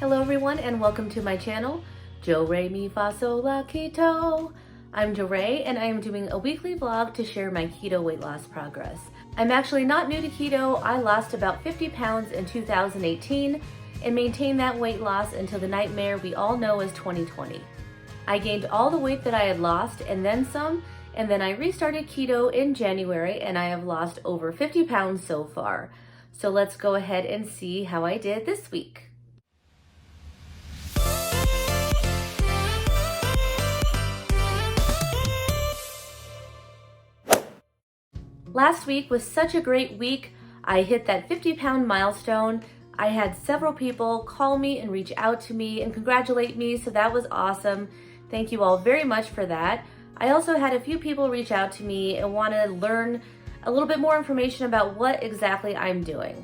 Hello everyone and welcome to my channel, Jo Re Mi Fa Sol La Keto. I'm Jo Re and I am doing a weekly vlog to share my keto weight loss progress. I'm actually not new to keto. I lost about 50 pounds in 2018 and maintained that weight loss until the nightmare we all know as 2020. I gained all the weight that I had lost and then some, and then I restarted keto in January and I have lost over 50 pounds so far. So let's go ahead and see how I did this week. Last week was such a great week. I hit that 50-pound milestone. I had several people call me and reach out to me and congratulate me, so that was awesome. Thank you all very much for that. I also had a few people reach out to me and want to learn a little bit more information about what exactly I'm doing.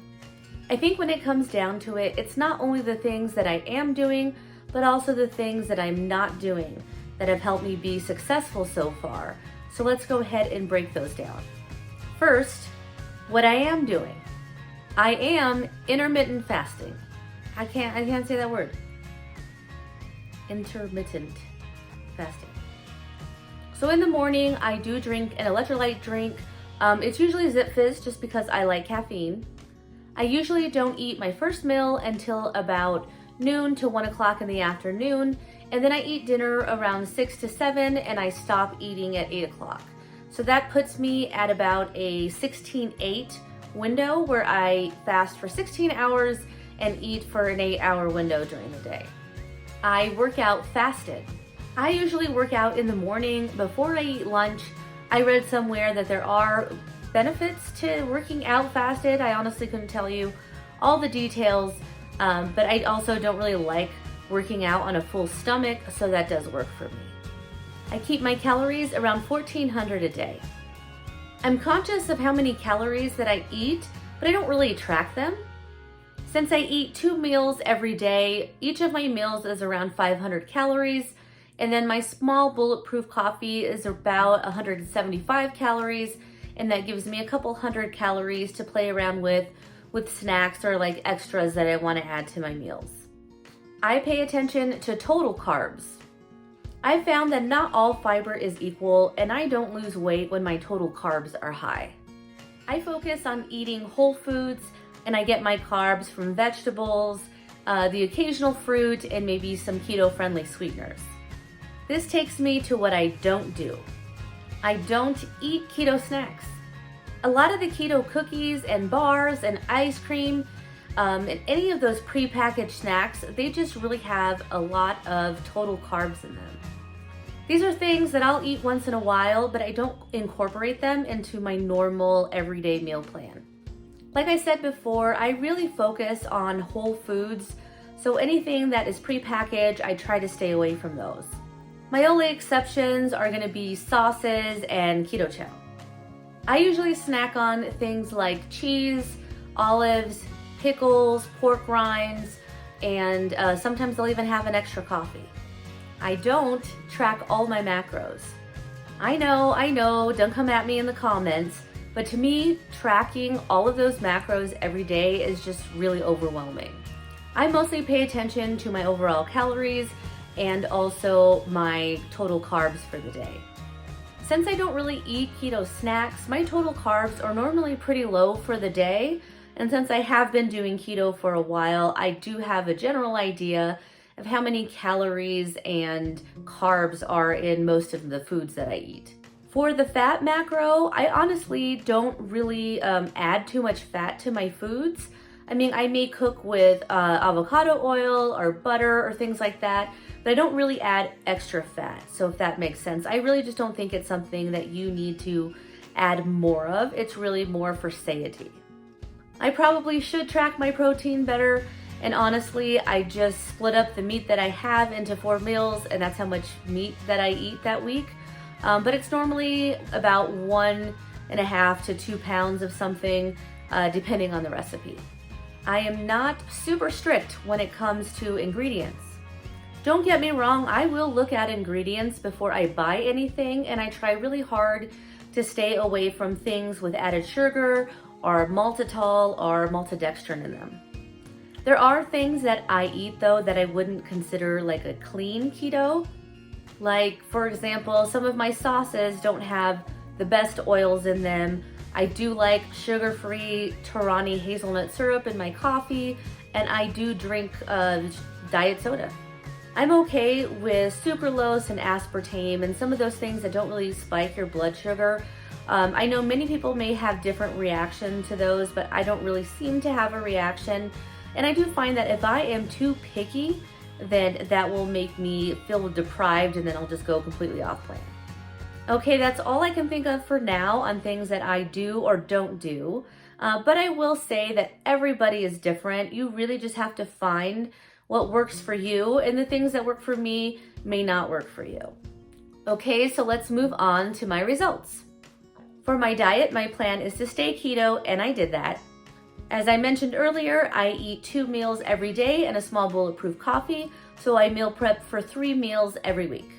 I think when it comes down to it, it's not only the things that I am doing, but also the things that I'm not doing that have helped me be successful so far. So let's go ahead and break those down. First, what I am doing. I am intermittent fasting. I can't say that word. Intermittent fasting. So in the morning, I do drink an electrolyte drink. It's usually Zip Fizz just because I like caffeine. I usually don't eat my first meal until about noon to 1 o'clock in the afternoon. And then I eat dinner around 6 to 7 and I stop eating at 8 o'clock. So that puts me at about a 16-8 window where I fast for 16 hours and eat for an 8-hour window during the day. I work out fasted. I usually work out in the morning before I eat lunch. I read somewhere that there are benefits to working out fasted. I honestly couldn't tell you all the details, but I also don't really like working out on a full stomach, so that does work for me. I keep my calories around 1,400 a day. I'm conscious of how many calories that I eat, but I don't really track them. Since I eat 2 meals every day, each of my meals is around 500 calories, and then my small bulletproof coffee is about 175 calories, and that gives me a couple hundred calories to play around with snacks or like extras that I want to add to my meals. I pay attention to total carbs. I've found that not all fiber is equal and I don't lose weight when my total carbs are high. I focus on eating whole foods and I get my carbs from vegetables, the occasional fruit, and maybe some keto-friendly sweeteners. This takes me to what I don't do. I don't eat keto snacks. A lot of the keto cookies and bars and ice cream and any of those prepackaged snacks, they just really have a lot of total carbs in them. These are things that I'll eat once in a while, but I don't incorporate them into my normal everyday meal plan. Like I said before, I really focus on whole foods, so anything that is prepackaged, I try to stay away from those. My only exceptions are gonna be sauces and keto chow. I usually snack on things like cheese, olives, pickles, pork rinds, and sometimes I'll even have an extra coffee. I don't track all my macros. I know, don't come at me in the comments, but to me, tracking all of those macros every day is just really overwhelming. I mostly pay attention to my overall calories and also my total carbs for the day. Since I don't really eat keto snacks, my total carbs are normally pretty low for the day, and since I have been doing keto for a while, I do have a general idea of how many calories and carbs are in most of the foods that I eat. For the fat macro, I honestly don't really add too much fat to my foods. I mean, I may cook with avocado oil or butter or things like that, but I don't really add extra fat. So if that makes sense, I really just don't think it's something that you need to add more of. It's really more for satiety. I probably should track my protein better. And honestly, I just split up the meat that I have into 4 meals, and that's how much meat that I eat that week. But it's normally about 1.5 to 2 pounds of something, depending on the recipe. I am not super strict when it comes to ingredients. Don't get me wrong, I will look at ingredients before I buy anything, and I try really hard to stay away from things with added sugar or maltitol or maltodextrin in them. There are things that I eat though that I wouldn't consider like a clean keto. Like for example, some of my sauces don't have the best oils in them. I do like sugar-free Torani hazelnut syrup in my coffee, and I do drink diet soda. I'm okay with sucralose and aspartame and some of those things that don't really spike your blood sugar. I know many people may have different reaction to those, but I don't really seem to have a reaction. And I do find that if I am too picky, then that will make me feel deprived and then I'll just go completely off plan. Okay, that's all I can think of for now on things that I do or don't do. But I will say that everybody is different. You really just have to find what works for you, and the things that work for me may not work for you. Okay, so let's move on to my results. For my diet, my plan is to stay keto, and I did that. As I mentioned earlier, I eat 2 meals every day and a small bulletproof coffee, so I meal prep for 3 meals every week.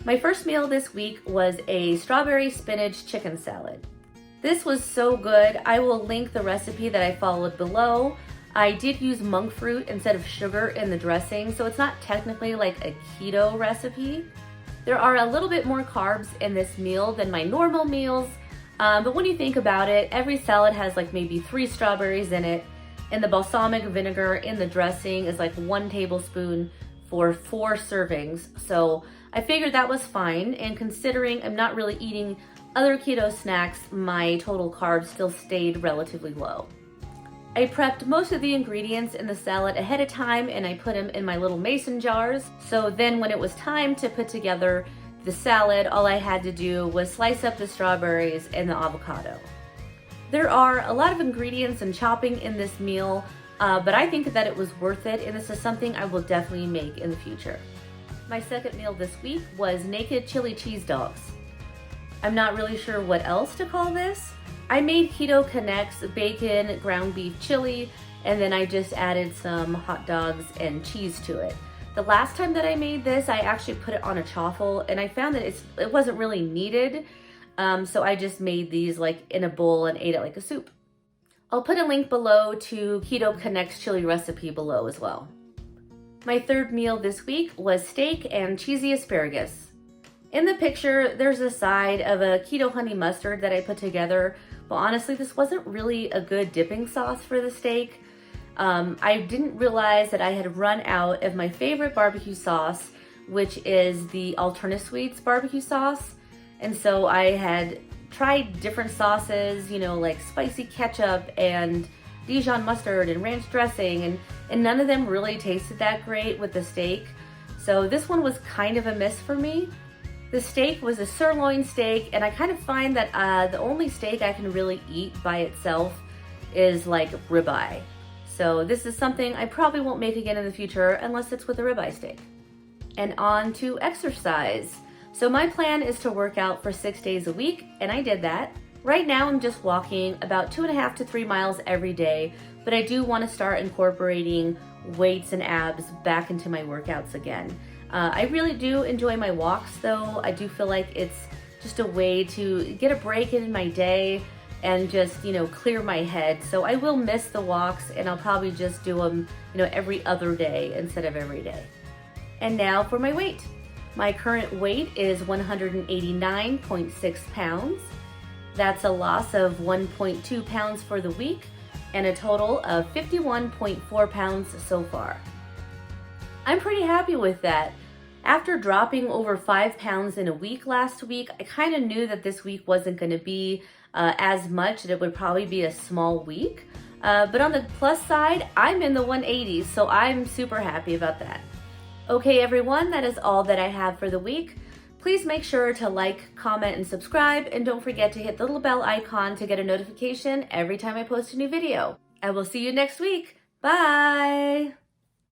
My first meal this week was a strawberry spinach chicken salad. This was so good. I will link the recipe that I followed below. I did use monk fruit instead of sugar in the dressing, so it's not technically like a keto recipe. There are a little bit more carbs in this meal than my normal meals, but when you think about it, every salad has like maybe 3 strawberries in it, and the balsamic vinegar in the dressing is like 1 tablespoon for 4 servings. So I figured that was fine, and considering I'm not really eating other keto snacks, my total carbs still stayed relatively low. I prepped most of the ingredients in the salad ahead of time, and I put them in my little mason jars. So then when it was time to put together the salad, all I had to do was slice up the strawberries and the avocado. There are a lot of ingredients and chopping in this meal, but I think that it was worth it, and this is something I will definitely make in the future. My second meal this week was naked chili cheese dogs. I'm not really sure what else to call this. I made Ketogenic bacon, ground beef chili, and then I just added some hot dogs and cheese to it. The last time that I made this, I actually put it on a Chaffle, and I found that it wasn't really needed, so I just made these like in a bowl and ate it like a soup. I'll put a link below to Ketogenic's chili recipe below as well. My third meal this week was steak and cheesy asparagus. In the picture, there's a side of a keto honey mustard that I put together, but honestly, this wasn't really a good dipping sauce for the steak. I didn't realize that I had run out of my favorite barbecue sauce, which is the Alterna Sweets barbecue sauce. And so I had tried different sauces, you know, like spicy ketchup and Dijon mustard and ranch dressing, and none of them really tasted that great with the steak. So this one was kind of a miss for me. The steak was a sirloin steak, and I kind of find that the only steak I can really eat by itself is like ribeye. So this is something I probably won't make again in the future unless it's with a ribeye steak. And on to exercise. So my plan is to work out for 6 days a week, and I did that. Right now I'm just walking about 2.5 to 3 miles every day, but I do want to start incorporating weights and abs back into my workouts again. I really do enjoy my walks though. I do feel like it's just a way to get a break in my day and just, you know, clear my head. So I will miss the walks, and I'll probably just do them, you know, every other day instead of every day. And now for my weight. My current weight is 189.6 pounds. That's a loss of 1.2 pounds for the week and a total of 51.4 pounds so far. I'm pretty happy with that. After dropping over 5 pounds in a week last week, I kind of knew that this week wasn't going to be as much, and it would probably be a small week. But on the plus side, I'm in the 180s, so I'm super happy about that. Okay, everyone, that is all that I have for the week. Please make sure to like, comment, and subscribe, and don't forget to hit the little bell icon to get a notification every time I post a new video. I will see you next week. Bye!